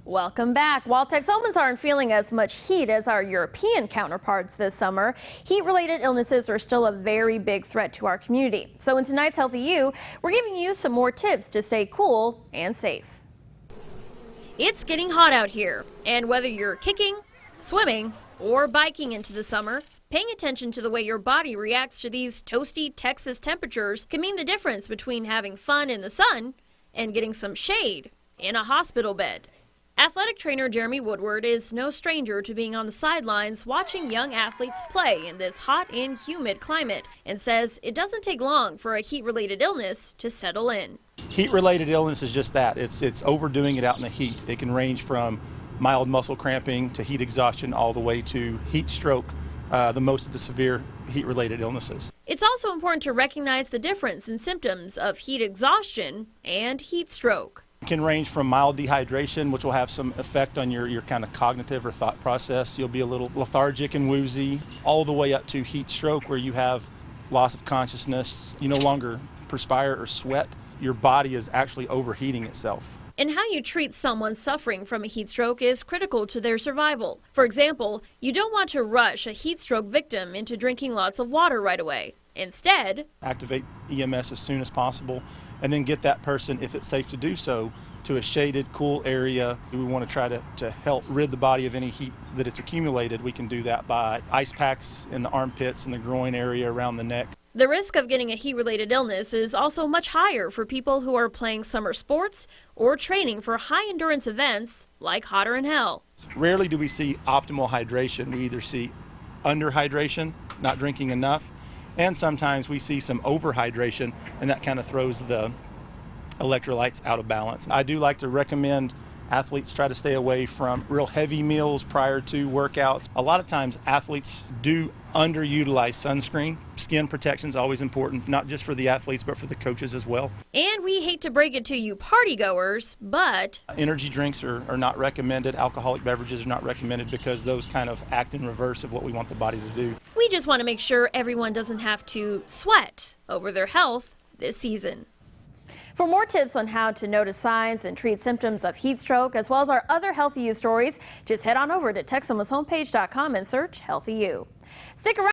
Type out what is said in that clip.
Welcome back. While Texomans aren't feeling as much heat as our European counterparts this summer, heat-related illnesses are still a very big threat to our community. So in tonight's Healthy You, we're giving you some more tips to stay cool and safe. It's getting hot out here, and whether you're kicking, swimming, or biking into the summer, paying attention to the way your body reacts to these toasty Texas temperatures can mean the difference between having fun in the sun and getting some shade in a hospital bed. Athletic trainer Jeremy Woodward is no stranger to being on the sidelines watching young athletes play in this hot and humid climate, and says it doesn't take long for a heat-related illness to settle in. Heat-related illness is just that. It's overdoing it out in the heat. It can range from mild muscle cramping to heat exhaustion all the way to heat stroke, most of the severe heat-related illnesses. It's also important to recognize the difference in symptoms of heat exhaustion and heat stroke. It can range from mild dehydration, which will have some effect on your kind of cognitive or thought process. You'll be a little lethargic and woozy, all the way up to heat stroke, where you have loss of consciousness. You no longer perspire or sweat. Your body is actually overheating itself. And how you treat someone suffering from a heat stroke is critical to their survival. For example, you don't want to rush a heat stroke victim into drinking lots of water right away. Instead, activate EMS as soon as possible and then get that person, if it's safe to do so, to a shaded, cool area. We want to try to help rid the body of any heat that it's accumulated. We can do that by ice packs in the armpits and the groin area around the neck. The risk of getting a heat-related illness is also much higher for people who are playing summer sports or training for high-endurance events like Hotter Than Hell. Rarely do we see optimal hydration. We either see underhydration, not drinking enough, and sometimes we see some overhydration, and that kind of throws the electrolytes out of balance. I do like to recommend athletes try to stay away from real heavy meals prior to workouts. A lot of times athletes do underutilize sunscreen. Skin protection is always important, not just for the athletes, but for the coaches as well. And we hate to break it to you party goers, but energy drinks are not recommended. Alcoholic beverages are not recommended because those kind of act in reverse of what we want the body to do. We just want to make sure everyone doesn't have to sweat over their health this season. For more tips on how to notice signs and treat symptoms of heat stroke, as well as our other Healthy You stories, just head on over to Texomashomepage.com and search Healthy You. Stick around.